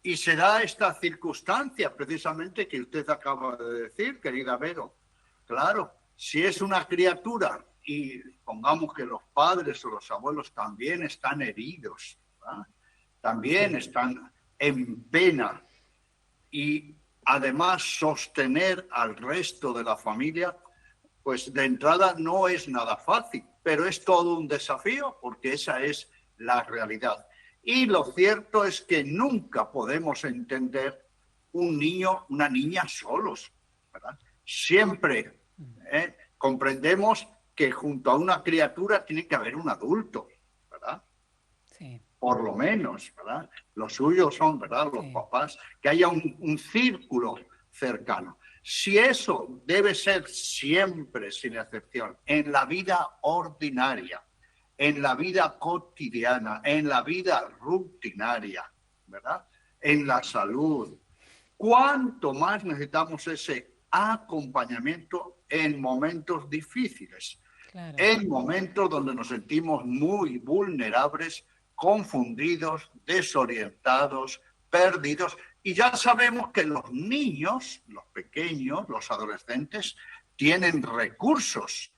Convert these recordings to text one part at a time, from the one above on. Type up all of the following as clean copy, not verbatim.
Y se da esta circunstancia precisamente que usted acaba de decir, querida Vero. Claro, si es una criatura y pongamos que los padres o los abuelos también están heridos, ¿verdad? También están en pena, y además sostener al resto de la familia, pues de entrada no es nada fácil, pero es todo un desafío porque esa es la realidad. Y lo cierto es que nunca podemos entender un niño, una niña solos, ¿verdad? Siempre comprendemos que junto a una criatura tiene que haber un adulto, ¿verdad? Sí. Por lo menos, ¿verdad? Los suyos son, ¿verdad? Los papás, que haya un círculo cercano. Si eso debe ser siempre, sin excepción, en la vida ordinaria, en la vida cotidiana, en la vida rutinaria, ¿verdad? En la salud, ¿cuánto más necesitamos ese acompañamiento en momentos difíciles? Claro. En momentos donde nos sentimos muy vulnerables, confundidos, desorientados, perdidos. Y ya sabemos que los niños, los pequeños, los adolescentes, tienen recursos,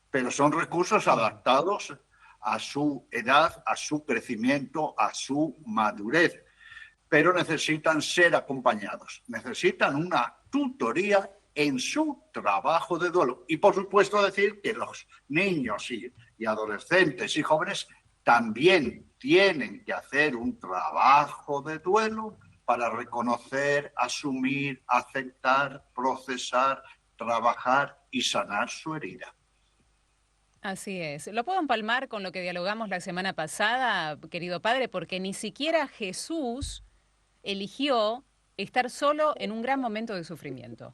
pero son recursos adaptados a su edad, a su crecimiento, a su madurez. Pero necesitan ser acompañados, necesitan una tutoría en su trabajo de duelo. Y por supuesto decir que los niños y adolescentes y jóvenes también tienen que hacer un trabajo de duelo para reconocer, asumir, aceptar, procesar, trabajar y sanar su herida. Así es. Lo puedo empalmar con lo que dialogamos la semana pasada, querido padre, porque ni siquiera Jesús eligió estar solo en un gran momento de sufrimiento.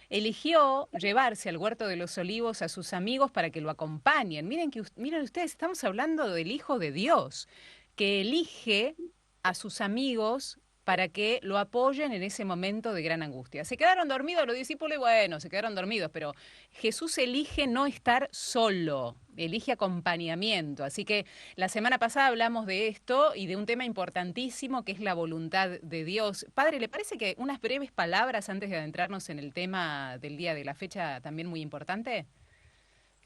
Eligió llevarse al huerto de los olivos a sus amigos para que lo acompañen. Miren ustedes, estamos hablando del Hijo de Dios, que elige a sus amigos para que lo apoyen en ese momento de gran angustia. Se quedaron dormidos los discípulos y bueno, se quedaron dormidos, pero Jesús elige no estar solo, elige acompañamiento. Así que la semana pasada hablamos de esto y de un tema importantísimo que es la voluntad de Dios. Padre, ¿le parece que unas breves palabras antes de adentrarnos en el tema del día de la fecha también muy importante?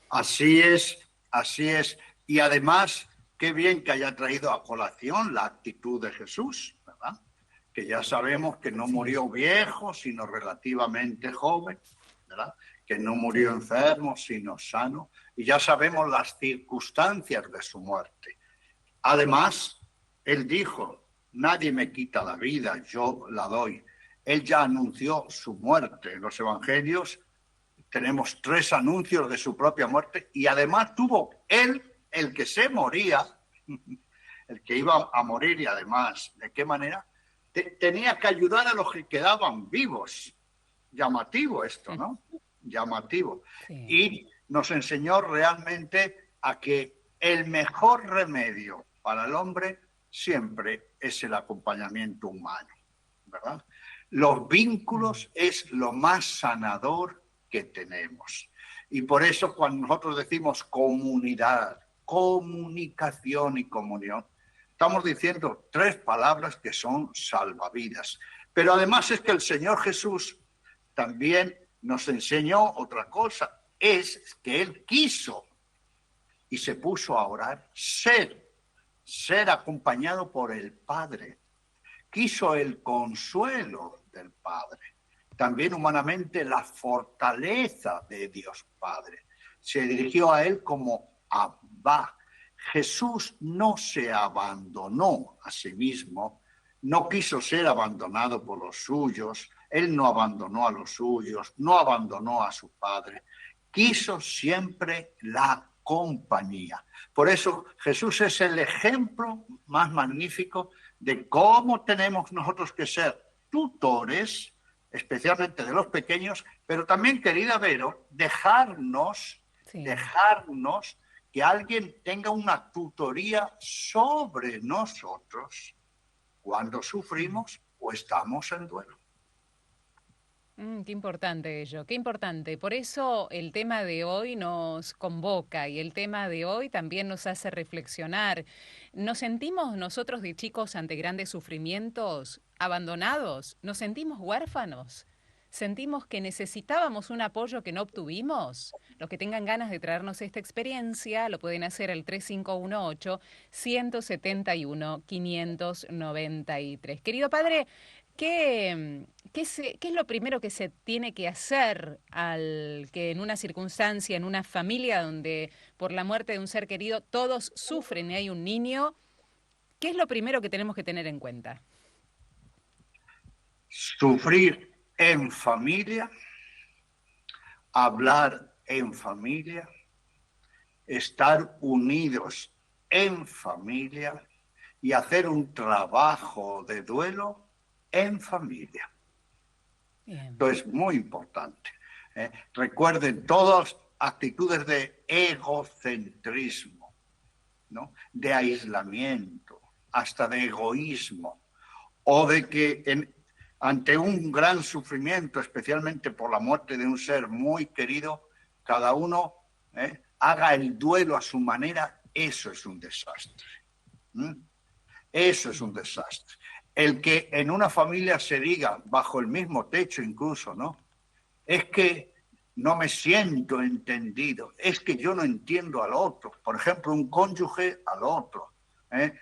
Así es, así es. Y además, qué bien que haya traído a colación la actitud de Jesús, ¿verdad? Que ya sabemos que no Sí, murió viejo, sino relativamente joven, ¿verdad? Que no murió sí. enfermo, sino sano. Y ya sabemos las circunstancias de su muerte. Además, él dijo, nadie me quita la vida, yo la doy. Él ya anunció su muerte. En los evangelios tenemos 3 anuncios de su propia muerte y además tuvo él, el que se moría, el que iba a morir y además, ¿de qué manera? Tenía que ayudar a los que quedaban vivos. Llamativo esto, ¿no? Llamativo. Sí. Y nos enseñó realmente a que el mejor remedio para el hombre siempre es el acompañamiento humano, ¿verdad? Los vínculos es lo más sanador que tenemos. Y por eso cuando nosotros decimos comunidad, comunicación y comunión, estamos diciendo 3 palabras que son salvavidas. Pero además es que el Señor Jesús también nos enseñó otra cosa, es que Él quiso y se puso a orar, ser acompañado por el Padre. Quiso el consuelo del Padre, también humanamente la fortaleza de Dios Padre. Se dirigió a él como Abba. Jesús no se abandonó a sí mismo, no quiso ser abandonado por los suyos, él no abandonó a los suyos, no abandonó a su Padre, quiso siempre la compañía. Por eso Jesús es el ejemplo más magnífico de cómo tenemos nosotros que ser tutores, especialmente de los pequeños, pero también, querida Vero, dejarnos Sí. que alguien tenga una tutoría sobre nosotros cuando sufrimos o estamos en duelo. Qué importante ello, qué importante. Por eso el tema de hoy nos convoca y el tema de hoy también nos hace reflexionar. ¿Nos sentimos nosotros de chicos ante grandes sufrimientos abandonados? ¿Nos sentimos huérfanos? ¿Sentimos que necesitábamos un apoyo que no obtuvimos? Los que tengan ganas de traernos esta experiencia lo pueden hacer al 3518-171-593. Querido padre, ¿qué es lo primero que se tiene que hacer al que en una circunstancia, en una familia donde por la muerte de un ser querido todos sufren y hay un niño? ¿Qué es lo primero que tenemos que tener en cuenta? Sufrir en familia, hablar en familia, estar unidos en familia y hacer un trabajo de duelo en familia. Bien. Esto es muy importante. Recuerden todas actitudes de egocentrismo, ¿no? De aislamiento, hasta de egoísmo, o de que ante un gran sufrimiento, especialmente por la muerte de un ser muy querido, cada uno haga el duelo a su manera. Eso es un desastre. Eso es un desastre. El que en una familia se diga, bajo el mismo techo incluso, ¿no? Es que no me siento entendido, es que yo no entiendo al otro. Por ejemplo, un cónyuge al otro,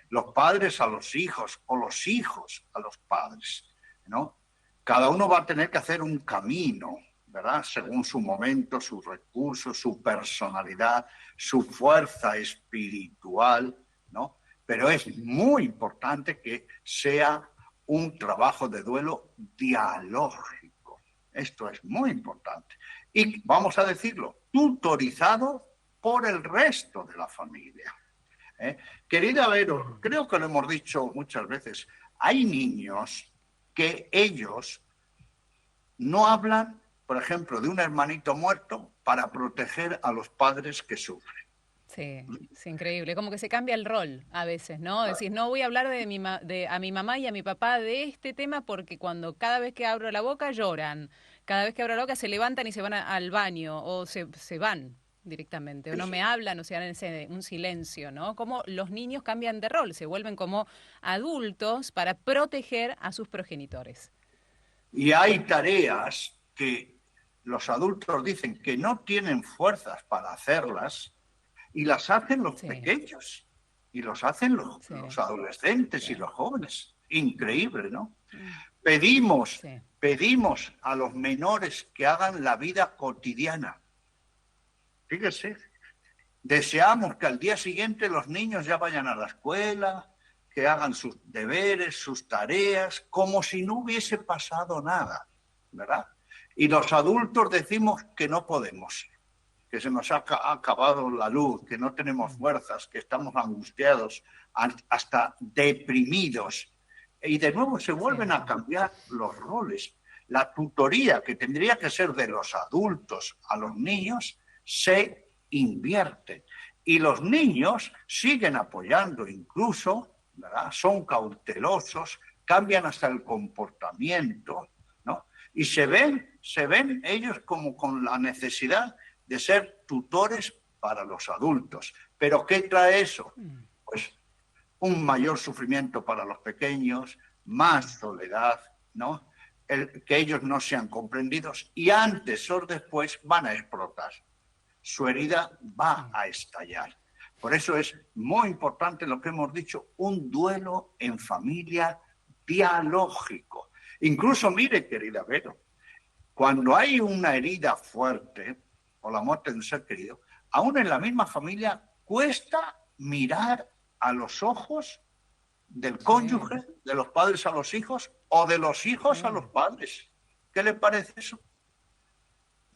los padres a los hijos o los hijos a los padres, ¿no? Cada uno va a tener que hacer un camino, ¿verdad? Según su momento, sus recursos, su personalidad, su fuerza espiritual, ¿no? Pero es muy importante que sea un trabajo de duelo dialógico. Esto es muy importante. Y vamos a decirlo, tutorizado por el resto de la familia. Querida Vero, creo que lo hemos dicho muchas veces, hay niños que ellos no hablan, por ejemplo, de un hermanito muerto para proteger a los padres que sufren. Sí, es increíble. Como que se cambia el rol a veces, ¿no? Decís, no voy a hablar a mi mamá y a mi papá de este tema porque cuando cada vez que abro la boca lloran, cada vez que abro la boca se levantan y se van al baño o se van directamente, o Sí, no me sí. hablan o se dan un silencio, ¿no? Como los niños cambian de rol, se vuelven como adultos para proteger a sus progenitores. Y hay tareas que los adultos dicen que no tienen fuerzas para hacerlas y las hacen los Sí, pequeños y los hacen sí, los adolescentes y sí. los jóvenes. Increíble, ¿no? Mm, Pedimos, sí. pedimos a los menores que hagan la vida cotidiana. Fíjese, deseamos que al día siguiente los niños ya vayan a la escuela, que hagan sus deberes, sus tareas, como si no hubiese pasado nada, ¿verdad? Y los adultos decimos que no podemos, que se nos ha acabado la luz, que no tenemos Mm, fuerzas, que estamos angustiados, hasta deprimidos. Y de nuevo se vuelven a cierto. cambiar los roles. La tutoría que tendría que ser de los adultos a los niños se invierte. Y los niños siguen apoyando incluso, ¿verdad? Son cautelosos, cambian hasta el comportamiento, ¿no? Y se ven ellos como con la necesidad de ser tutores para los adultos. ¿Pero qué trae eso? Mm, Pues un mayor sufrimiento para los pequeños, más soledad, ¿no? Que ellos no sean comprendidos y antes o después van a explotar. Su herida va mm. a estallar. Por eso es muy importante lo que hemos dicho, un duelo en familia dialógico. Incluso, mire, querida Vero, cuando hay una herida fuerte o la muerte de un ser querido, aún en la misma familia cuesta mirar a los ojos del Sí, cónyuge, de los padres a los hijos o de los hijos a los sí. padres. ¿Qué le parece eso?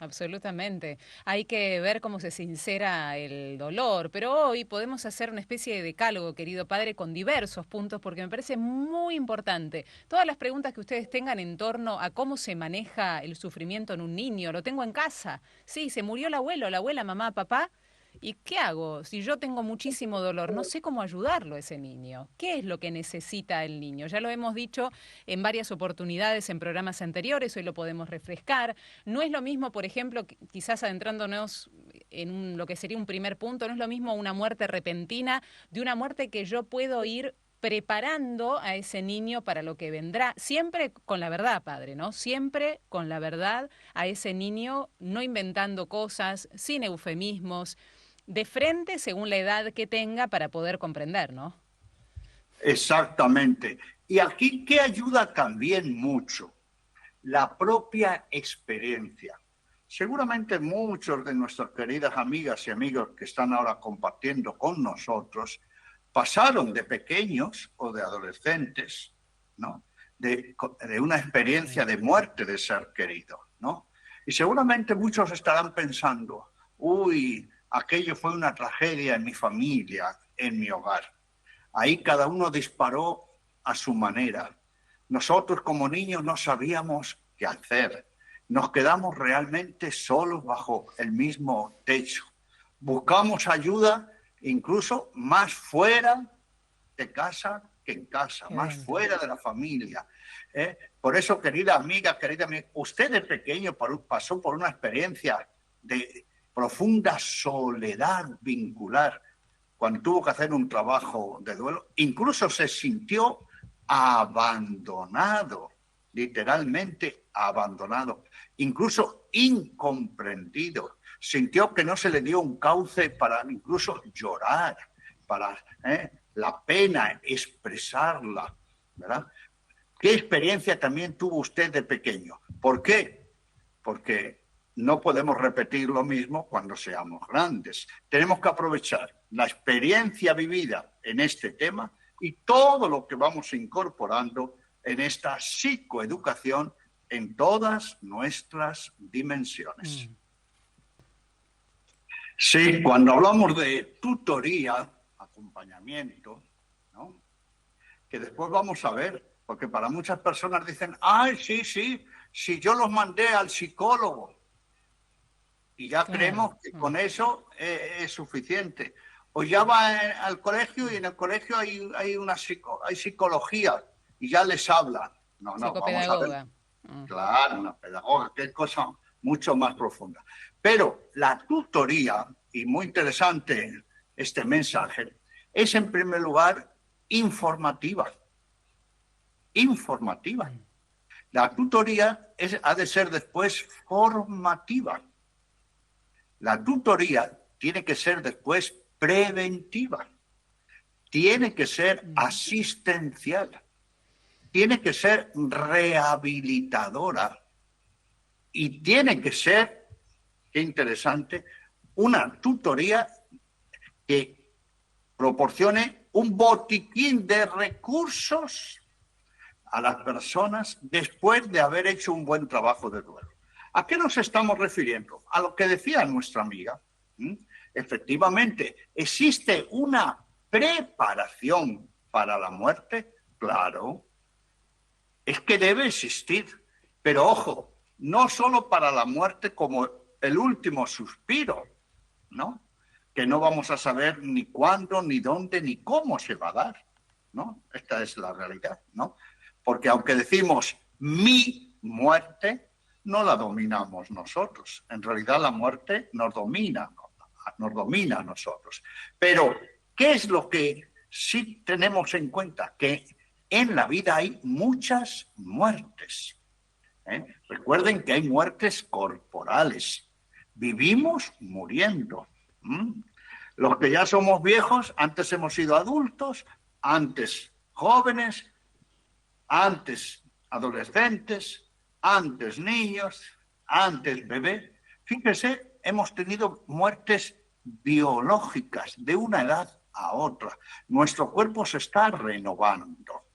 Absolutamente. Hay que ver cómo se sincera el dolor, pero hoy podemos hacer una especie de decálogo, querido padre, con diversos puntos, porque me parece muy importante. Todas las preguntas que ustedes tengan en torno a cómo se maneja el sufrimiento en un niño, lo tengo en casa. Sí, se murió el abuelo, la abuela, mamá, papá, ¿Y qué hago? Si yo tengo muchísimo dolor, no sé cómo ayudarlo a ese niño. ¿Qué es lo que necesita el niño? Ya lo hemos dicho en varias oportunidades en programas anteriores, hoy lo podemos refrescar. No es lo mismo, por ejemplo, quizás adentrándonos en lo que sería un primer punto, no es lo mismo una muerte repentina de una muerte que yo puedo ir preparando a ese niño para lo que vendrá, siempre con la verdad, padre, ¿no? Siempre con la verdad a ese niño, no inventando cosas, sin eufemismos, de frente según la edad que tenga para poder comprender, ¿no? Exactamente. Y aquí, ¿qué ayuda también mucho? La propia experiencia. Seguramente muchos de nuestras queridas amigas y amigos que están ahora compartiendo con nosotros pasaron de pequeños o de adolescentes, ¿no? De una experiencia de muerte de ser querido, ¿no? Y seguramente muchos estarán pensando, uy, aquello fue una tragedia en mi familia, en mi hogar. Ahí cada uno disparó a su manera. Nosotros como niños no sabíamos qué hacer. Nos quedamos realmente solos bajo el mismo techo. Buscamos ayuda incluso más fuera de casa que en casa, Qué más dentro. fuera de la familia. Por eso, querida amiga, usted de pequeño pasó por una experiencia de profunda soledad vincular cuando tuvo que hacer un trabajo de duelo. Incluso se sintió abandonado, literalmente abandonado, incluso incomprendido. Sintió que no se le dio un cauce para incluso llorar, para la pena expresarla, ¿verdad? ¿Qué experiencia también tuvo usted de pequeño? ¿Por qué? Porque no podemos repetir lo mismo cuando seamos grandes. Tenemos que aprovechar la experiencia vivida en este tema y todo lo que vamos incorporando en esta psicoeducación en todas nuestras dimensiones. Sí, cuando hablamos de tutoría, acompañamiento, ¿no? Que después vamos a ver, porque para muchas personas dicen, ay, sí, yo los mandé al psicólogo y ya Claro. creemos que con eso es suficiente. O ya va al colegio y en el colegio hay psicología y ya les habla. No, vamos a ver. Psicopedagoga. Claro, una pedagoga, qué cosa mucho más profunda. Pero la tutoría, y muy interesante este mensaje, es en primer lugar informativa. Informativa. La tutoría ha de ser después formativa. La tutoría tiene que ser después preventiva. Tiene que ser asistencial. Tiene que ser rehabilitadora. Y tiene que ser, qué interesante, una tutoría que proporcione un botiquín de recursos a las personas después de haber hecho un buen trabajo de duelo. ¿A qué nos estamos refiriendo? A lo que decía nuestra amiga. Efectivamente, ¿existe una preparación para la muerte? Claro, es que debe existir. Pero ojo, no solo para la muerte como el último suspiro, ¿no? Que no vamos a saber ni cuándo, ni dónde, ni cómo se va a dar, ¿no? Esta es la realidad, ¿no? Porque aunque decimos mi muerte, no la dominamos nosotros. En realidad la muerte nos domina a nosotros. Pero, ¿qué es lo que sí tenemos en cuenta? Que en la vida hay muchas muertes. Recuerden que hay muertes corporales. Vivimos muriendo. Los que ya somos viejos, antes hemos sido adultos, antes jóvenes, antes adolescentes, antes niños, antes bebés. Fíjese, hemos tenido muertes biológicas de una edad a otra. Nuestro cuerpo se está renovando.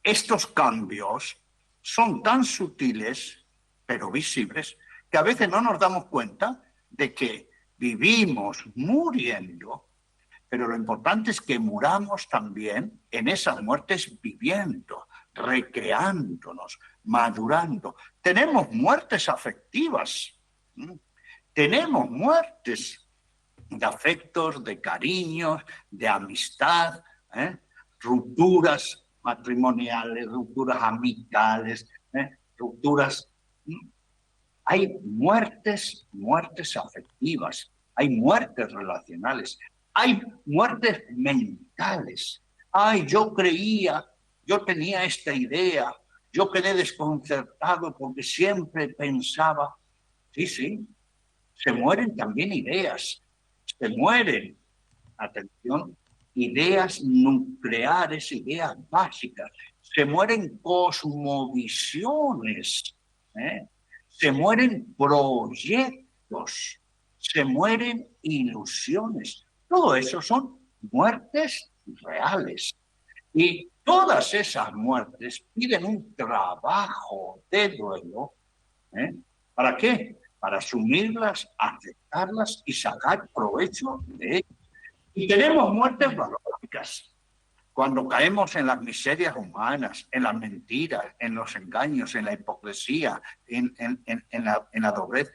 Estos cambios son tan sutiles, pero visibles, que a veces no nos damos cuenta de que vivimos muriendo, pero lo importante es que muramos también en esas muertes viviendo, recreándonos, madurando. Tenemos muertes afectivas, tenemos muertes de afectos, de cariños, de amistad, rupturas matrimoniales, rupturas amicales, rupturas. Hay muertes afectivas, hay muertes relacionales, hay muertes mentales. Ay, yo creía, yo tenía esta idea, yo quedé desconcertado porque siempre pensaba. Sí, sí, se mueren también ideas, se mueren, atención, ideas nucleares, ideas básicas, se mueren cosmovisiones, ¿eh? Se mueren proyectos, se mueren ilusiones. Todo eso son muertes reales. Y todas esas muertes piden un trabajo de duelo. ¿Para qué? Para asumirlas, aceptarlas y sacar provecho de ellas. Y tenemos muertes biológicas. Cuando caemos en las miserias humanas, en las mentiras, en los engaños, en la hipocresía, en la doblez,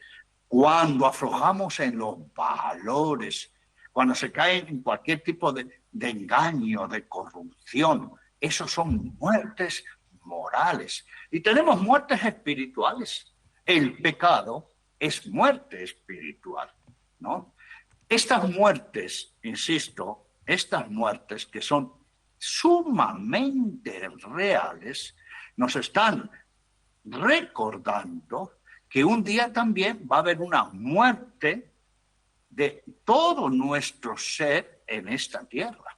cuando aflojamos en los valores, cuando se cae en cualquier tipo de engaño, de corrupción, esos son muertes morales. Y tenemos muertes espirituales. El pecado es muerte espiritual, ¿no? Estas muertes, insisto, estas muertes que son sumamente reales, nos están recordando que un día también va a haber una muerte de todo nuestro ser en esta tierra,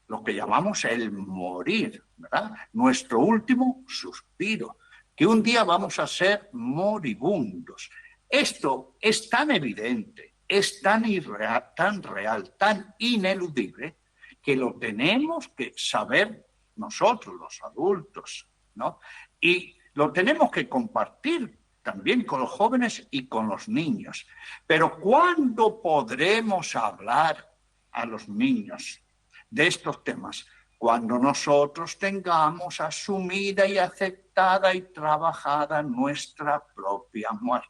lo que llamamos el morir, ¿verdad? Nuestro último suspiro, que un día vamos a ser moribundos. Esto es tan evidente, es tan irreal, tan real, tan ineludible, que lo tenemos que saber nosotros, los adultos, ¿no? Y lo tenemos que compartir también con los jóvenes y con los niños. Pero ¿cuándo podremos hablar a los niños de estos temas? Cuando nosotros tengamos asumida y aceptada y trabajada nuestra propia muerte.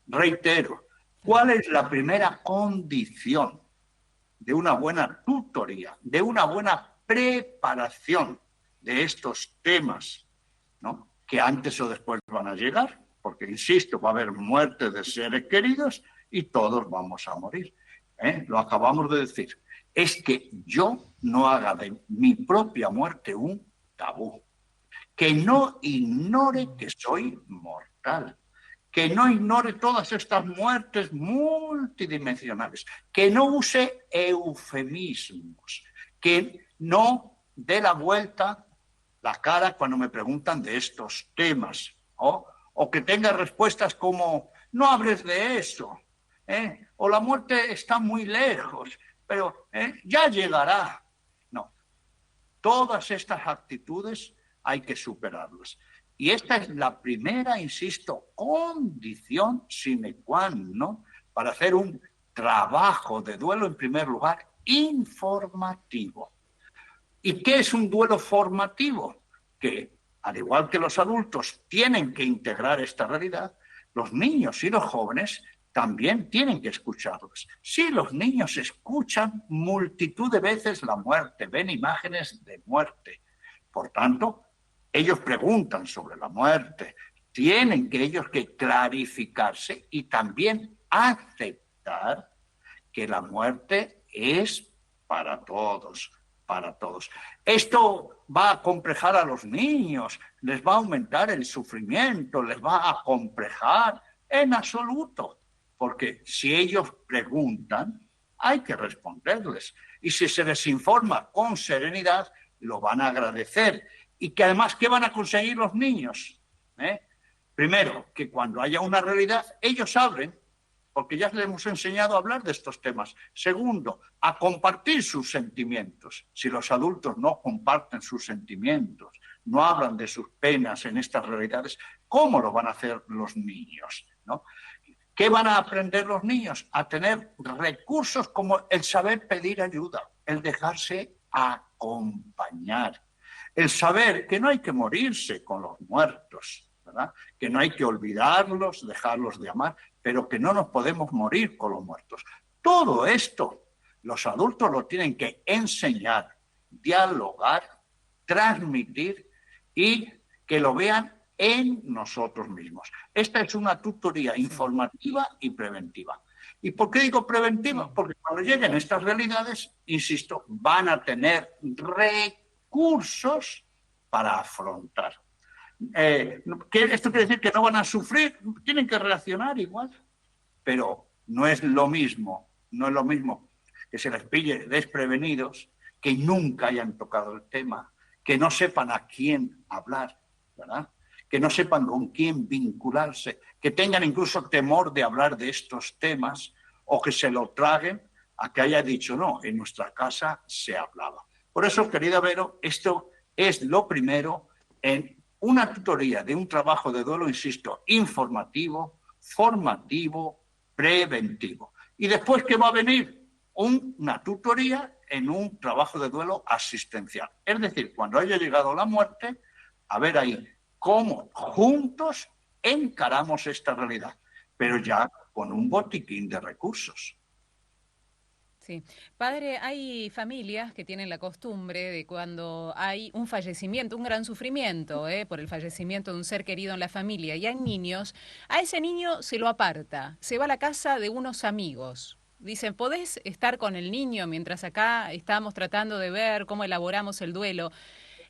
Reitero, ¿cuál es la primera condición de una buena tutoría, de una buena preparación de estos temas, ¿no? Que antes o después van a llegar? Porque, insisto, va a haber muerte de seres queridos y todos vamos a morir. Lo acabamos de decir. Es que yo no haga de mi propia muerte un tabú. Que no ignore que soy mortal. Que no ignore todas estas muertes multidimensionales. Que no use eufemismos. Que no dé la vuelta la cara cuando me preguntan de estos temas. O que tenga respuestas como, no hables de eso. O la muerte está muy lejos, pero ya llegará. No, todas estas actitudes hay que superarlas. Y esta es la primera, insisto, condición sine qua non para hacer un trabajo de duelo, en primer lugar, informativo. ¿Y qué es un duelo formativo? Que, al igual que los adultos tienen que integrar esta realidad, los niños y los jóvenes también tienen que escucharlos. Sí, los niños escuchan multitud de veces la muerte, ven imágenes de muerte. Por tanto, ellos preguntan sobre la muerte. Tienen que ellos que clarificarse y también aceptar que la muerte es para todos, para todos. Esto va a acomplejar a los niños, les va a aumentar el sufrimiento, les va a acomplejar en absoluto. Porque si ellos preguntan, hay que responderles. Y si se les informa con serenidad, lo van a agradecer. Y que además, ¿qué van a conseguir los niños? Primero, que cuando haya una realidad, ellos hablen, porque ya les hemos enseñado a hablar de estos temas. Segundo, a compartir sus sentimientos. Si los adultos no comparten sus sentimientos, no hablan de sus penas en estas realidades, ¿cómo lo van a hacer los niños? ¿No? ¿Qué van a aprender los niños? A tener recursos como el saber pedir ayuda, el dejarse acompañar, el saber que no hay que morirse con los muertos, ¿verdad? Que no hay que olvidarlos, dejarlos de amar, pero que no nos podemos morir con los muertos. Todo esto los adultos lo tienen que enseñar, dialogar, transmitir y que lo vean en nosotros mismos. Esta es una tutoría informativa y preventiva. ¿Y por qué digo preventiva? Porque cuando lleguen estas realidades, insisto, van a tener recursos para afrontar. ¿Esto quiere decir que no van a sufrir? Tienen que reaccionar igual, pero no es lo mismo que se les pille desprevenidos, que nunca hayan tocado el tema, que no sepan a quién hablar, ¿verdad? Que no sepan con quién vincularse, que tengan incluso temor de hablar de estos temas o que se lo traguen a que haya dicho no, en nuestra casa se hablaba. Por eso, querida Vero, esto es lo primero en una tutoría de un trabajo de duelo, insisto, informativo, formativo, preventivo. Y después, ¿qué va a venir? Una tutoría en un trabajo de duelo asistencial. Es decir, cuando haya llegado la muerte, a ver ahí cómo juntos encaramos esta realidad, pero ya con un botiquín de recursos. Sí. Padre, hay familias que tienen la costumbre de cuando hay un fallecimiento, un gran sufrimiento, por el fallecimiento de un ser querido en la familia, y hay niños, a ese niño se lo aparta, se va a la casa de unos amigos. Dicen, ¿podés estar con el niño mientras acá estamos tratando de ver cómo elaboramos el duelo?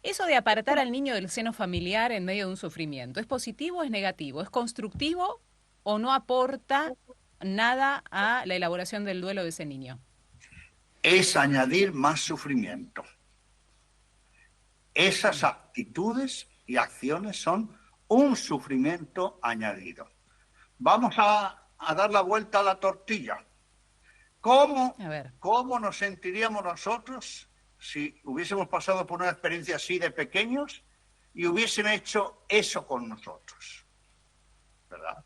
Eso de apartar al niño del seno familiar en medio de un sufrimiento, ¿es positivo o es negativo? ¿Es constructivo o no aporta nada a la elaboración del duelo de ese niño? Es añadir más sufrimiento. Esas actitudes y acciones son un sufrimiento añadido. Vamos a dar la vuelta a la tortilla. ¿Cómo nos sentiríamos nosotros si hubiésemos pasado por una experiencia así de pequeños y hubiesen hecho eso con nosotros? ¿Verdad?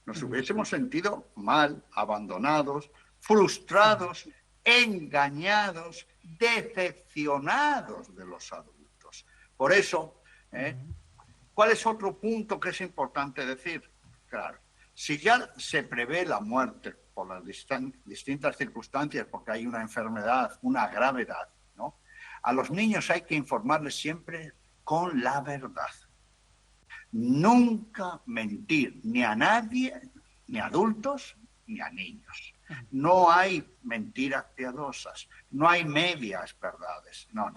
Nos hubiésemos sentido mal, abandonados, frustrados, engañados, decepcionados de los adultos. Por eso, ¿cuál es otro punto que es importante decir? Claro, si ya se prevé la muerte por las distintas circunstancias, porque hay una enfermedad, una gravedad, ¿no? A los niños hay que informarles siempre con la verdad. Nunca mentir, ni a nadie, ni a adultos, ni a niños. No hay mentiras piadosas, no hay medias verdades. No.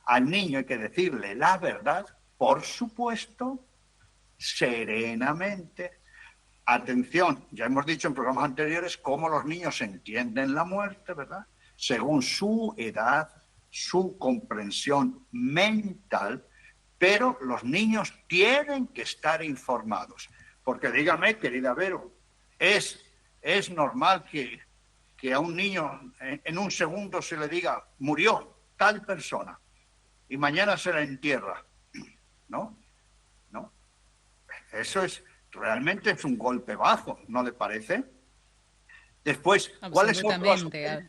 Al niño hay que decirle la verdad, por supuesto, serenamente. Atención, ya hemos dicho en programas anteriores cómo los niños entienden la muerte, ¿verdad? Según su edad, su comprensión mental, pero los niños tienen que estar informados. Porque dígame, querida Vero, es normal que a un niño en un segundo se le diga, murió tal persona, y mañana se la entierra. ¿No? Eso realmente es un golpe bajo, ¿no le parece? Después, ¿cuál es otro aspecto?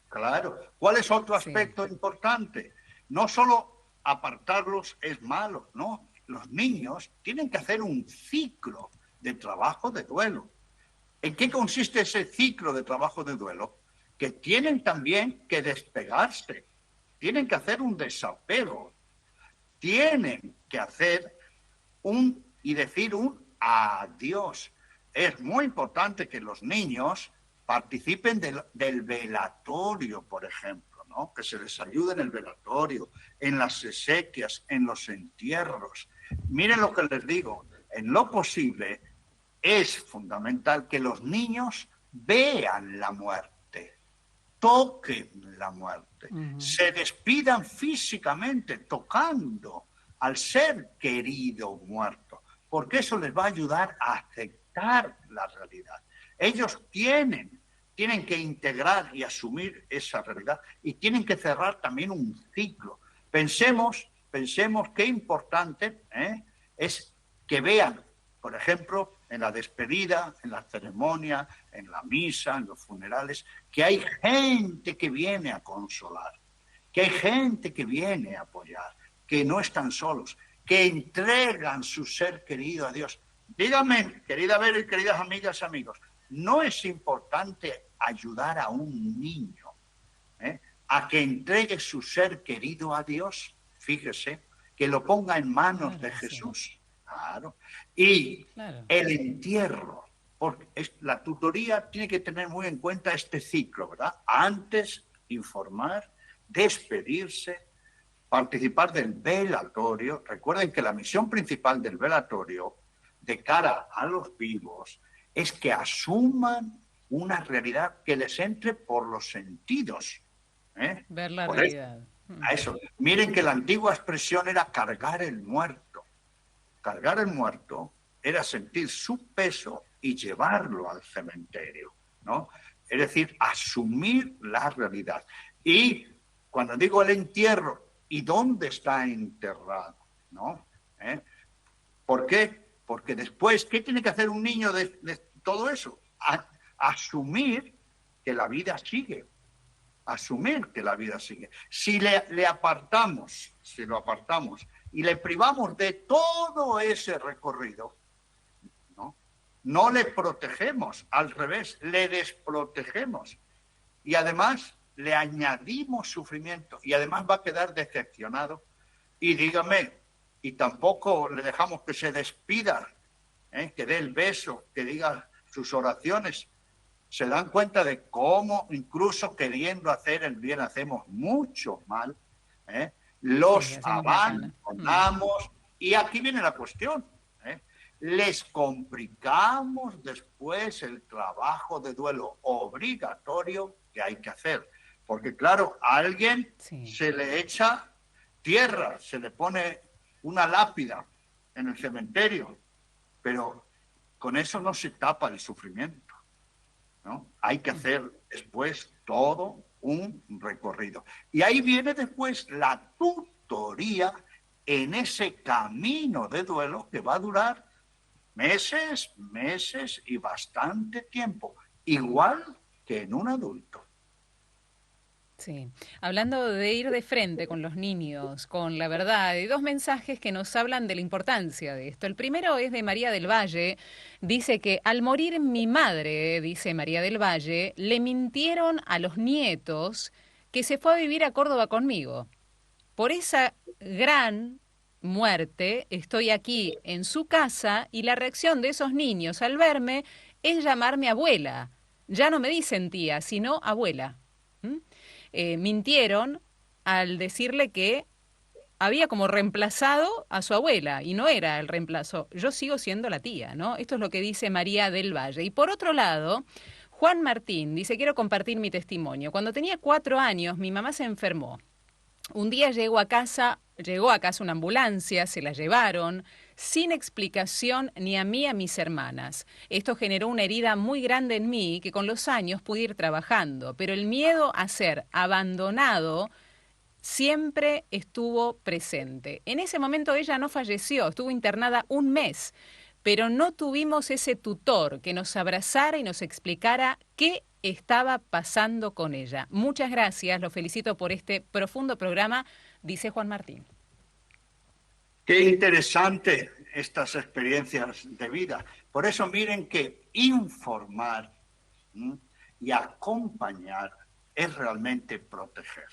Claro, ¿cuál es otro aspecto importante? No solo apartarlos es malo, ¿no? Los niños tienen que hacer un ciclo de trabajo de duelo. ¿En qué consiste ese ciclo de trabajo de duelo? Que tienen también que despegarse, tienen que hacer un desapego, tienen que hacer decir un adiós. Es muy importante que los niños participen del velatorio, por ejemplo, ¿no? Que se les ayude en el velatorio, en las exequias, en los entierros. Miren lo que les digo, en lo posible es fundamental que los niños vean la muerte, toquen la muerte, se despidan físicamente tocando al ser querido muerto, porque eso les va a ayudar a aceptar la realidad. Ellos tienen que integrar y asumir esa realidad y tienen que cerrar también un ciclo. Pensemos qué importante es que vean, por ejemplo, en la despedida, en la ceremonia, en la misa, en los funerales, que hay gente que viene a consolar, que hay gente que viene a apoyar, que no están solos, que entregan su ser querido a Dios. Dígame, querida Vera y queridas amigas, amigos, ¿no es importante ayudar a un niño a que entregue su ser querido a Dios, fíjese, que lo ponga en manos de Jesús. Claro. Y el entierro, porque la tutoría tiene que tener muy en cuenta este ciclo, ¿verdad? Antes, informar, despedirse, participar del velatorio. Recuerden que la misión principal del velatorio, de cara a los vivos, es que asuman una realidad que les entre por los sentidos. Ver la realidad. A eso. Miren que la antigua expresión era cargar el muerto. Cargar el muerto era sentir su peso y llevarlo al cementerio, ¿no? Es decir, asumir la realidad. Y cuando digo el entierro, ¿y dónde está enterrado? ¿No? ¿Por qué? Porque después, ¿qué tiene que hacer un niño de todo eso? Asumir que la vida sigue. Asumir que la vida sigue. Si le apartamos, si lo apartamos y le privamos de todo ese recorrido, no le protegemos, al revés, le desprotegemos. Y además le añadimos sufrimiento y además va a quedar decepcionado. Y dígame, y tampoco le dejamos que se despida, que dé el beso, que diga sus oraciones. Se dan cuenta de cómo, incluso queriendo hacer el bien, hacemos mucho mal. Los abandonamos. Y aquí viene la cuestión. Les complicamos después el trabajo de duelo obligatorio que hay que hacer. Porque, claro, a alguien se le echa tierra, se le pone una lápida en el cementerio, pero con eso no se tapa el sufrimiento, ¿no? Hay que hacer después todo un recorrido. Y ahí viene después la tutoría en ese camino de duelo que va a durar meses y bastante tiempo, igual que en un adulto. Sí, hablando de ir de frente con los niños, con la verdad, hay dos mensajes que nos hablan de la importancia de esto. El primero es de María del Valle, dice que al morir mi madre, dice María del Valle, le mintieron a los nietos que se fue a vivir a Córdoba conmigo. Por esa gran muerte estoy aquí en su casa y la reacción de esos niños al verme es llamarme abuela. Ya no me dicen tía, sino abuela. Mintieron al decirle que había como reemplazado a su abuela y no era el reemplazo. Yo sigo siendo la tía, ¿no? Esto es lo que dice María del Valle. Y por otro lado, Juan Martín dice, quiero compartir mi testimonio. Cuando tenía 4 años, mi mamá se enfermó. Un día llegó a casa una ambulancia, se la llevaron, sin explicación ni a mí ni a mis hermanas. Esto generó una herida muy grande en mí que con los años pude ir trabajando, pero el miedo a ser abandonado siempre estuvo presente. En ese momento ella no falleció, estuvo internada 1 mes, pero no tuvimos ese tutor que nos abrazara y nos explicara qué estaba pasando con ella. Muchas gracias, lo felicito por este profundo programa, dice Juan Martín. Qué interesante estas experiencias de vida. Por eso miren que informar y acompañar es realmente proteger.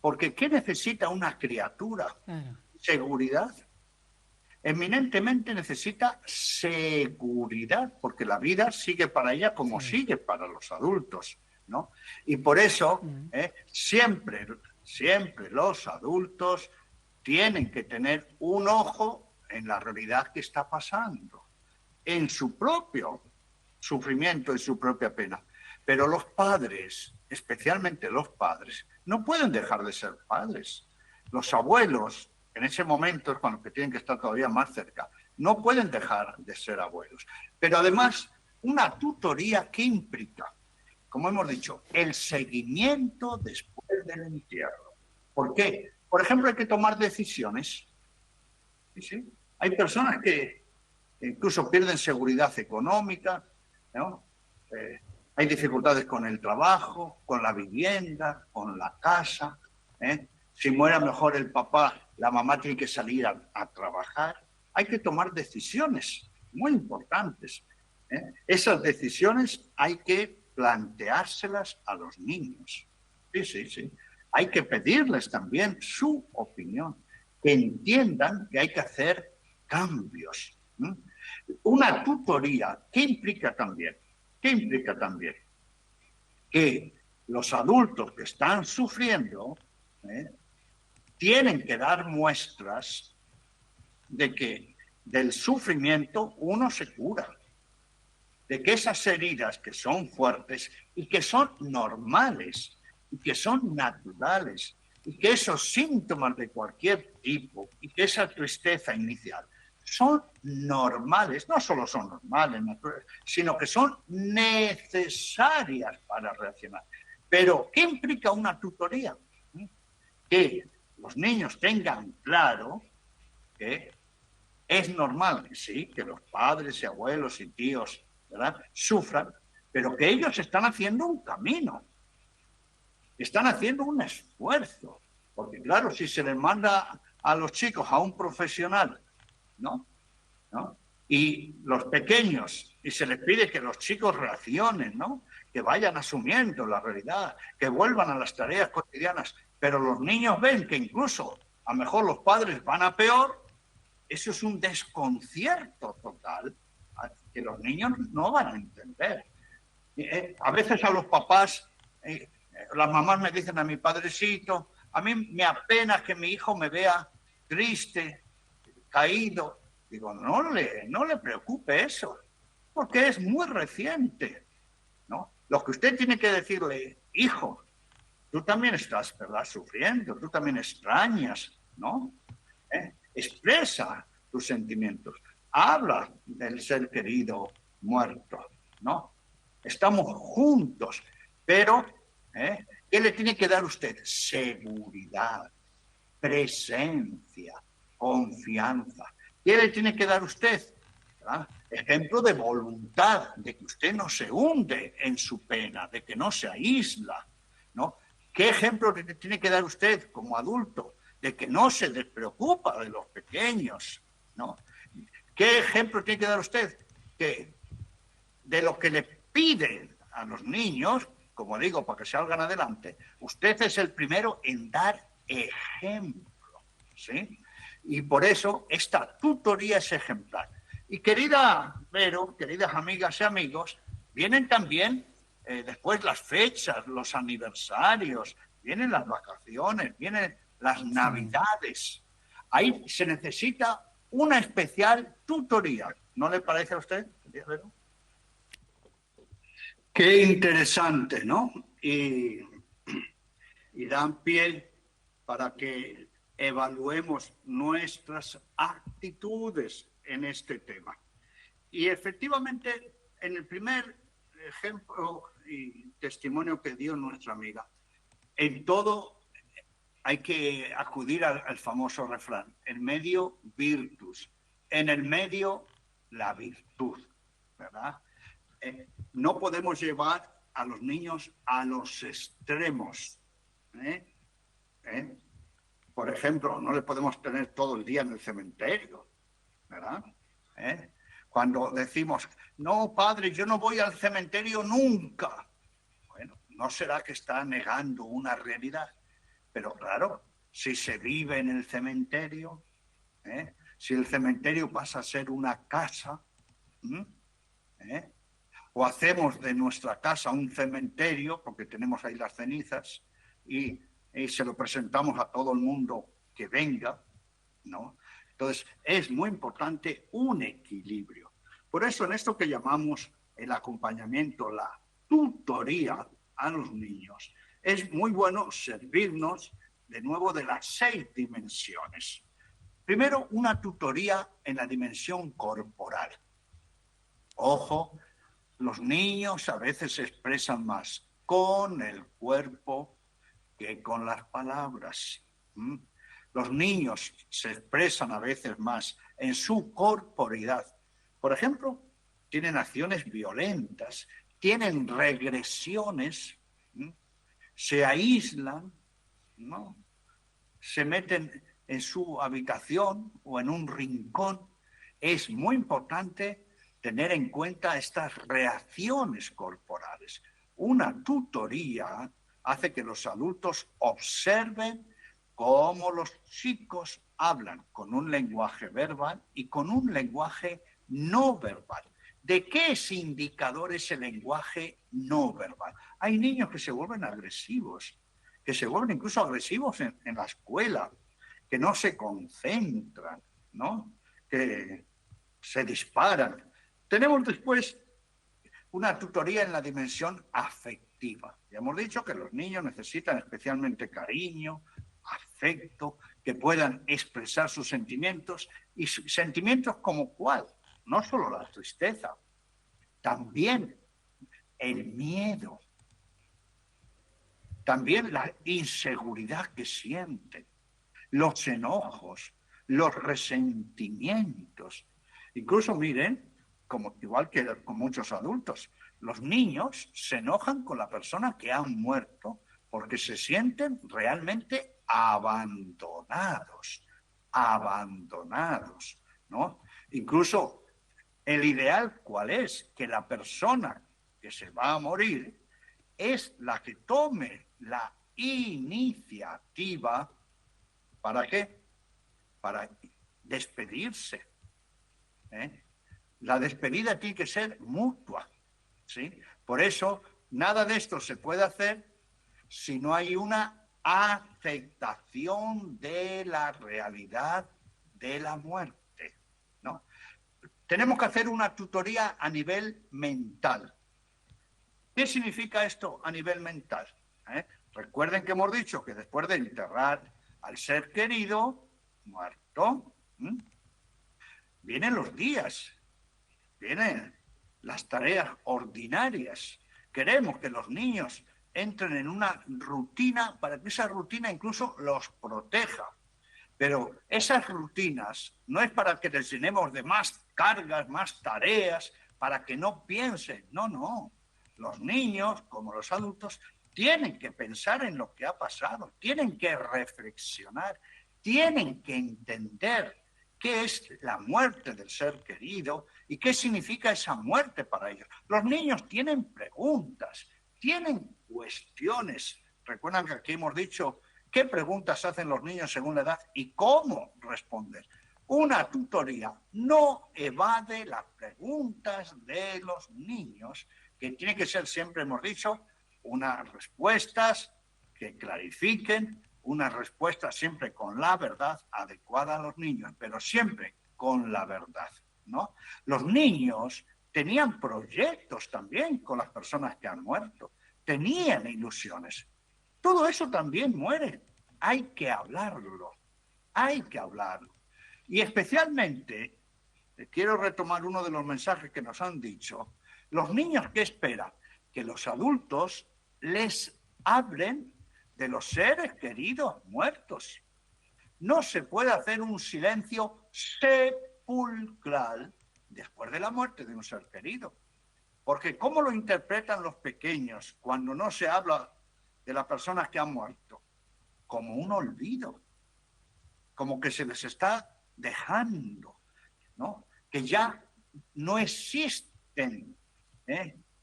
Porque ¿qué necesita una criatura? Seguridad. Eminentemente necesita seguridad, porque la vida sigue para ella como sigue para los adultos, ¿no? Y por eso siempre los adultos tienen que tener un ojo en la realidad que está pasando, en su propio sufrimiento y su propia pena. Pero los padres, especialmente los padres, no pueden dejar de ser padres. Los abuelos, en ese momento es cuando tienen que estar todavía más cerca, no pueden dejar de ser abuelos. Pero además, una tutoría que implica, como hemos dicho, el seguimiento después del entierro. ¿Por qué? Por ejemplo, hay que tomar decisiones. ¿Sí? Hay personas que incluso pierden seguridad económica, ¿no? Hay dificultades con el trabajo, con la vivienda, con la casa. Si muere mejor el papá, la mamá tiene que salir a trabajar. Hay que tomar decisiones muy importantes. Esas decisiones hay que planteárselas a los niños. Sí, sí, sí. Hay que pedirles también su opinión, que entiendan que hay que hacer cambios. Una tutoría, ¿qué implica también? ¿Qué implica también? Que los adultos que están sufriendo tienen que dar muestras de que del sufrimiento uno se cura, de que esas heridas que son fuertes y que son normales y que son naturales y que esos síntomas de cualquier tipo y que esa tristeza inicial son normales, no solo son normales, naturales, sino que son necesarias para reaccionar. Pero, ¿qué implica una tutoría? Que los niños tengan claro que es normal, sí, que los padres y abuelos y tíos, ¿verdad?, sufran, pero que ellos están haciendo un camino, están haciendo un esfuerzo. Porque claro, si se les manda a los chicos a un profesional, ¿no? Y los pequeños, y se les pide que los chicos reaccionen, ¿no?, que vayan asumiendo la realidad, que vuelvan a las tareas cotidianas, pero los niños ven que incluso a lo mejor los padres van a peor. Eso es un desconcierto total que los niños no van a entender. A veces a los papás, las mamás me dicen a mi padrecito, a mí me apena que mi hijo me vea triste, caído. Digo, no le preocupe eso, porque es muy reciente, ¿no? Lo que usted tiene que decirle, hijo, tú también estás, ¿verdad?, sufriendo, tú también extrañas, ¿no? Expresa tus sentimientos, habla del ser querido muerto, ¿no? Estamos juntos, pero ¿qué le tiene que dar usted? Seguridad, presencia, confianza. ¿Qué le tiene que dar usted? ¿Verdad? Ejemplo de voluntad, de que usted no se hunde en su pena, de que no se aísla, ¿no? ¿Qué ejemplo le tiene que dar usted como adulto? De que no se despreocupa de los pequeños, ¿no? ¿Qué ejemplo tiene que dar usted? Que de lo que le piden a los niños, como digo, para que salgan adelante, usted es el primero en dar ejemplo, ¿sí? Y por eso esta tutoría es ejemplar. Y querida Vero, queridas amigas y amigos, vienen también después las fechas, los aniversarios, vienen las vacaciones, vienen las navidades. Ahí se necesita una especial tutoría. ¿No le parece a usted, Vero? Qué interesante, ¿no? Y dan pie para que evaluemos nuestras actitudes en este tema. Y efectivamente, en el primer ejemplo y testimonio que dio nuestra amiga, en todo hay que acudir al famoso refrán, en medio virtus, en el medio la virtud, ¿verdad? No podemos llevar a los niños a los extremos. Por ejemplo, no le podemos tener todo el día en el cementerio, ¿verdad? Cuando decimos, no, padre, yo no voy al cementerio nunca. Bueno, ¿no será que está negando una realidad? Pero claro, si se vive en el cementerio, si el cementerio pasa a ser una casa, o hacemos de nuestra casa un cementerio, porque tenemos ahí las cenizas, y se lo presentamos a todo el mundo que venga, ¿no? Entonces, es muy importante un equilibrio. Por eso, en esto que llamamos el acompañamiento, la tutoría a los niños, es muy bueno servirnos de nuevo de las 6 dimensiones. Primero, una tutoría en la dimensión corporal. Ojo, los niños a veces se expresan más con el cuerpo que con las palabras. Los niños se expresan a veces más en su corporidad. Por ejemplo, tienen acciones violentas, tienen regresiones, se aíslan, ¿no? Se meten en su habitación o en un rincón. Es muy importante tener en cuenta estas reacciones corporales, Una tutoría hace que los adultos observen cómo los chicos hablan con un lenguaje verbal y con un lenguaje no verbal. ¿De qué es indicador ese lenguaje no verbal? Hay niños que se vuelven agresivos, que se vuelven incluso agresivos en la escuela, que no se concentran, ¿no? Que se disparan. Tenemos después una tutoría en la dimensión afectiva. Ya hemos dicho que los niños necesitan especialmente cariño, afecto, que puedan expresar sus sentimientos, y sentimientos como cuál, no solo la tristeza, también el miedo, también la inseguridad que sienten, los enojos, los resentimientos. Incluso miren, como, igual que con muchos adultos, los niños se enojan con la persona que ha muerto porque se sienten realmente abandonados, ¿no? Incluso el ideal, ¿cuál es? Que la persona que se va a morir es la que tome la iniciativa. ¿Para qué? Para despedirse, ¿eh? La despedida tiene que ser mutua, ¿sí? Por eso, nada de esto se puede hacer si no hay una aceptación de la realidad de la muerte, ¿no? Tenemos que hacer una tutoría a nivel mental. ¿Qué significa esto a nivel mental? Recuerden que hemos dicho que después de enterrar al ser querido, muerto, vienen los días, vienen las tareas ordinarias. Queremos que los niños entren en una rutina para que esa rutina incluso los proteja. Pero esas rutinas no es para que les llenemos de más cargas, más tareas, para que no piensen. No, no. Los niños, como los adultos, tienen que pensar en lo que ha pasado, tienen que reflexionar, tienen que entender qué es la muerte del ser querido y qué significa esa muerte para ellos. Los niños tienen preguntas, tienen cuestiones. Recuerdan que aquí hemos dicho qué preguntas hacen los niños según la edad y cómo responder. Una tutoría no evade las preguntas de los niños, que tiene que ser, siempre hemos dicho, unas respuestas que clarifiquen, unas respuestas siempre con la verdad adecuada a los niños, pero siempre con la verdad, ¿no? Los niños tenían proyectos también con las personas que han muerto, tenían ilusiones. Todo eso también muere. Hay que hablarlo, hay que hablarlo. Y especialmente, quiero retomar uno de los mensajes que nos han dicho, los niños, ¿qué esperan? Que los adultos les hablen de los seres queridos muertos. No se puede hacer un silencio sepulcral después de la muerte de un ser querido. Porque ¿cómo lo interpretan los pequeños cuando no se habla de las personas que han muerto? Como un olvido, como que se les está dejando, ¿no? Que ya no existen,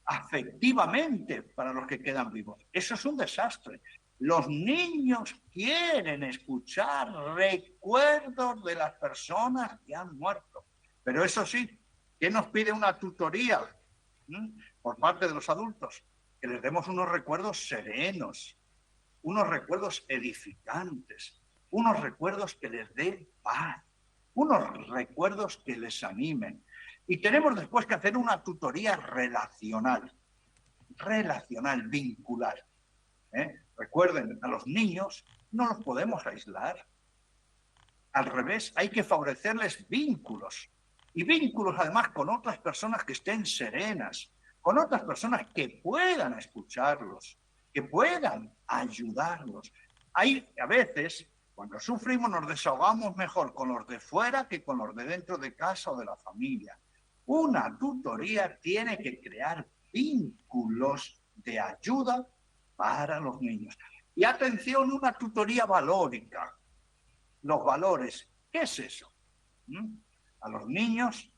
afectivamente para los que quedan vivos. Eso es un desastre. Los niños quieren escuchar recuerdos de las personas que han muerto. Pero eso sí, ¿quién nos pide una tutoría por parte de los adultos? Que les demos unos recuerdos serenos, unos recuerdos edificantes, unos recuerdos que les den paz, unos recuerdos que les animen. Y tenemos después que hacer una tutoría relacional, vincular. Recuerden, a los niños no los podemos aislar. Al revés, hay que favorecerles vínculos. Y vínculos además con otras personas que estén serenas, con otras personas que puedan escucharlos, que puedan ayudarlos. Hay a veces, cuando sufrimos, nos desahogamos mejor con los de fuera que con los de dentro de casa o de la familia. Una tutoría tiene que crear vínculos de ayuda para los niños. Y atención, una tutoría valórica. Los valores, ¿qué es eso? A los niños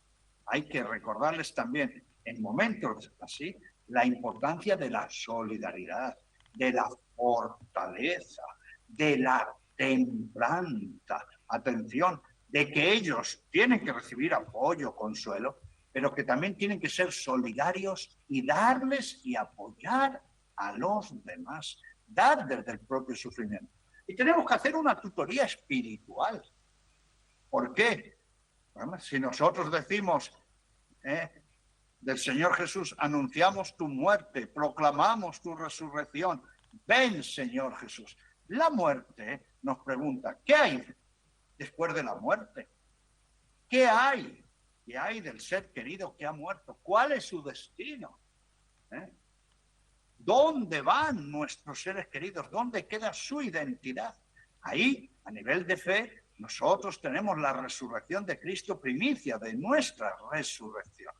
hay que recordarles también en momentos así la importancia de la solidaridad, de la fortaleza, de la templanza. Atención, de que ellos tienen que recibir apoyo, consuelo, pero que también tienen que ser solidarios y darles y apoyar a los demás, dar desde el propio sufrimiento. Y tenemos que hacer una tutoría espiritual. ¿Por qué? Bueno, si nosotros decimos del Señor Jesús, anunciamos tu muerte, proclamamos tu resurrección, ven Señor Jesús. La muerte nos pregunta, ¿qué hay después de la muerte? ¿Qué hay? ¿Qué hay del ser querido que ha muerto? ¿Cuál es su destino? ¿Dónde van nuestros seres queridos? ¿Dónde queda su identidad? Ahí, a nivel de fe, nosotros tenemos la resurrección de Cristo, primicia de nuestra resurrección.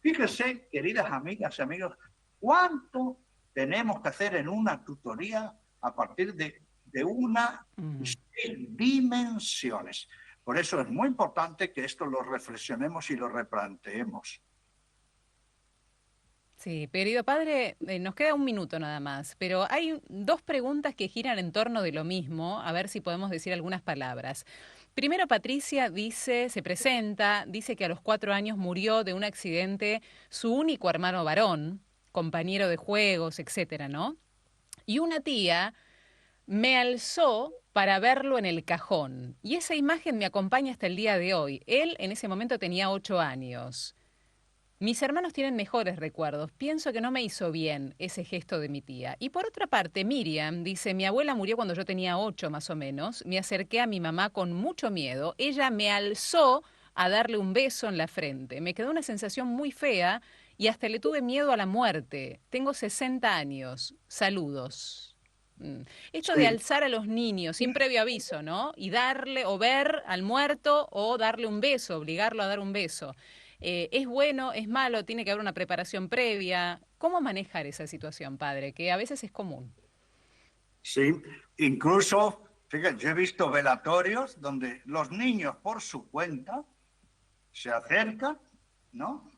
Fíjense, queridas amigas y amigos, cuánto tenemos que hacer en una tutoría a partir de una dimensiones. Por eso es muy importante que esto lo reflexionemos y lo replanteemos. Sí, querido padre, nos queda un minuto nada más, pero hay dos preguntas que giran en torno de lo mismo, a ver si podemos decir algunas palabras. Primero, Patricia dice, se presenta, dice que a los 4 años murió de un accidente su único hermano varón, compañero de juegos, etcétera, ¿no? Y una tía me alzó para verlo en el cajón, y esa imagen me acompaña hasta el día de hoy. Él en ese momento tenía 8 años. Mis hermanos tienen mejores recuerdos. Pienso que no me hizo bien ese gesto de mi tía. Y por otra parte, Miriam dice, mi abuela murió cuando yo tenía 8 más o menos. Me acerqué a mi mamá con mucho miedo. Ella me alzó a darle un beso en la frente. Me quedó una sensación muy fea y hasta le tuve miedo a la muerte. Tengo 60 años. Saludos. Esto de Sí, alzar a los niños sin previo aviso, ¿no? Y darle o ver al muerto o darle un beso, obligarlo a dar un beso. ¿Es bueno, es malo? ¿Tiene que haber una preparación previa? ¿Cómo manejar esa situación, padre? Que a veces es común. sí. Incluso, fíjate, yo he visto velatorios donde los niños por su cuenta se acercan, ¿no?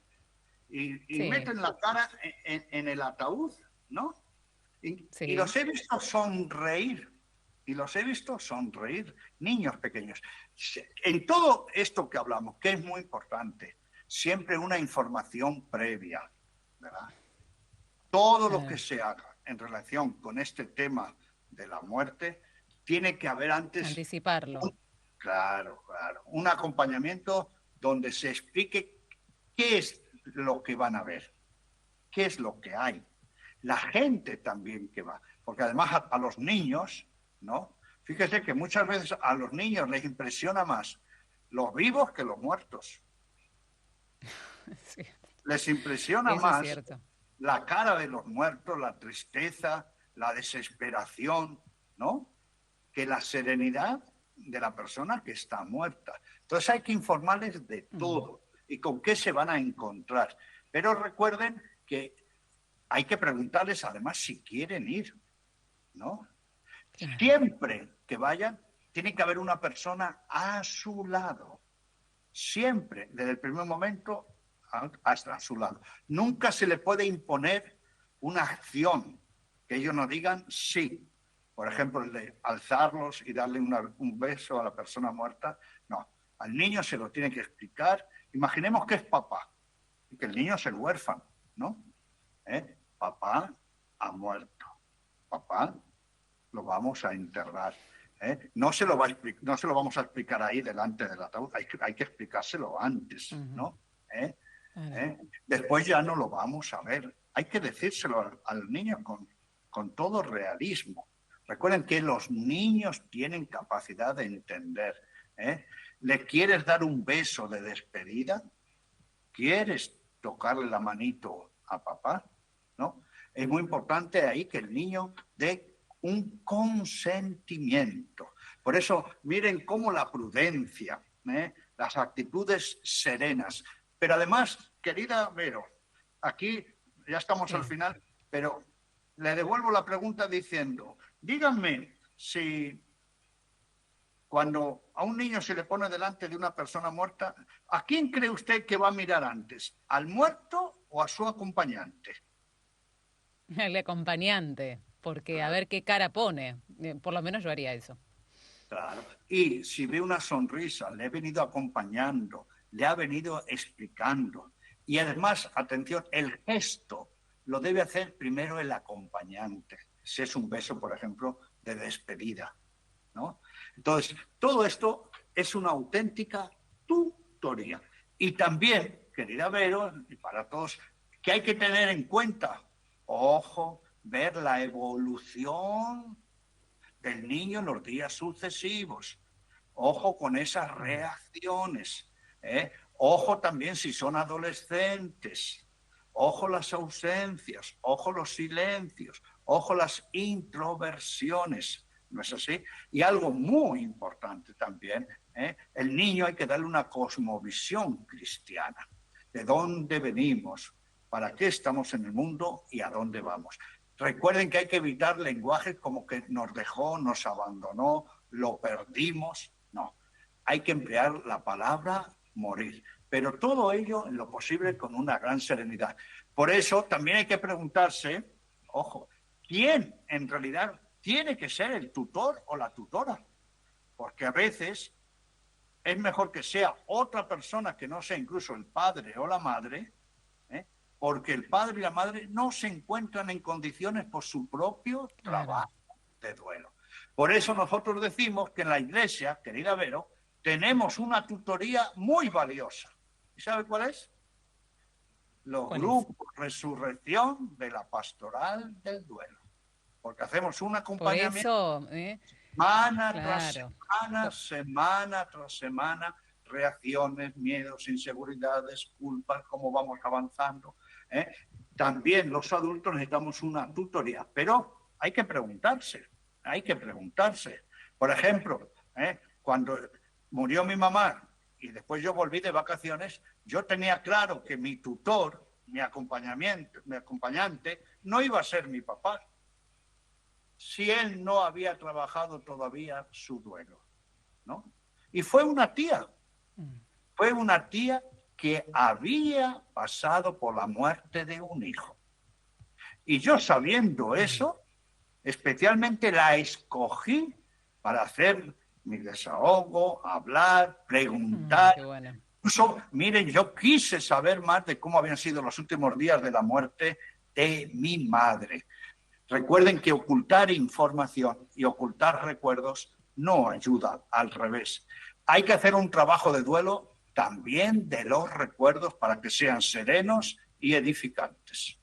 Y Sí, meten la cara en el ataúd, ¿no? Y sí. los he visto sonreír, y los he visto sonreír, niños pequeños. En todo esto que hablamos, que es muy importante, siempre una información previa, ¿verdad? Todo lo que Claro. se haga en relación con este tema de la muerte, tiene que haber antes, Anticiparlo. claro, un acompañamiento donde se explique qué es lo que van a ver, qué es lo que hay, la gente también que va, porque además a los niños, ¿no? Fíjese que muchas veces a los niños les impresiona más los vivos que los muertos. Sí, Les impresiona eso es más cierto. la cara de los muertos, la tristeza, la desesperación, ¿no? Que la serenidad de la persona que está muerta. Entonces hay que informarles de Mm, todo y con qué se van a encontrar. Pero recuerden que hay que preguntarles además si quieren ir, ¿no? claro. Siempre que vayan, tiene que haber una persona a su lado. Siempre, desde el primer momento hasta a su lado. Nunca se le puede imponer una acción que ellos no digan sí. Por ejemplo, el de alzarlos y darle un beso a la persona muerta. No, al niño se lo tiene que explicar. Imaginemos que es papá y que el niño es el huérfano, ¿no? Papá ha muerto. Papá lo vamos a enterrar. No se lo vamos a explicar ahí delante del ataúd, hay que explicárselo antes, Ujú, ¿no? ¿Eh? claro. Después ya no lo vamos a ver. Hay que decírselo al niño con todo realismo. Recuerden que los niños tienen capacidad de entender. ¿Le quieres dar un beso de despedida? ¿Quieres tocarle la manito a papá? ¿No? Es muy importante ahí que el niño dé un consentimiento. Por eso, miren cómo la prudencia, las actitudes serenas. Pero además, querida Vero, aquí ya estamos al Sí. final, pero le devuelvo la pregunta diciendo, díganme si cuando a un niño se le pone delante de una persona muerta, ¿a quién cree usted que va a mirar antes? ¿Al muerto o a su acompañante? El acompañante, porque a ver qué cara pone. Por lo menos yo haría eso. Claro. Y si ve una sonrisa, le he venido acompañando, le ha venido explicando. Y además, atención, el gesto lo debe hacer primero el acompañante. Si es un beso, por ejemplo, de despedida, ¿no? Entonces, todo esto es una auténtica tutoría. Y también, querida Vero, y para todos, que hay que tener en cuenta, ojo, ver la evolución del niño en los días sucesivos. Ojo con esas reacciones. Ojo también si son adolescentes. Ojo las ausencias. Ojo los silencios. Ojo las introversiones. ¿No es así? Y algo muy importante también, el niño hay que darle una cosmovisión cristiana. ¿De dónde venimos? ¿Para qué estamos en el mundo? ¿Y a dónde vamos? Recuerden que hay que evitar lenguajes como que nos dejó, nos abandonó, lo perdimos. No, hay que emplear la palabra morir. Pero todo ello en lo posible con una gran serenidad. Por eso también hay que preguntarse, ojo, ¿quién en realidad tiene que ser el tutor o la tutora? Porque a veces es mejor que sea otra persona que no sea incluso el padre o la madre, porque el padre y la madre no se encuentran en condiciones por su propio trabajo de duelo. Por eso nosotros decimos que en la iglesia, querida Vero, tenemos una tutoría muy valiosa. ¿Y sabe cuál es? Los grupos Resurrección de la Pastoral del Duelo. Porque hacemos un acompañamiento Por eso, semana tras claro. semana, semana tras semana, reacciones, miedos, inseguridades, culpas, cómo vamos avanzando. También los adultos necesitamos una tutoría, pero hay que preguntarse, hay que preguntarse. Por ejemplo, cuando murió mi mamá y después yo volví de vacaciones, yo tenía claro que mi tutor, mi acompañante, no iba a ser mi papá, si él no había trabajado todavía su duelo, ¿no? Y fue una tía que había pasado por la muerte de un hijo. Y yo sabiendo eso, especialmente la escogí para hacer mi desahogo, hablar, preguntar. Qué bueno. Incluso, miren, yo quise saber más de cómo habían sido los últimos días de la muerte de mi madre. Recuerden que ocultar información y ocultar recuerdos no ayuda, al revés. Hay que hacer un trabajo de duelo también de los recuerdos para que sean serenos y edificantes.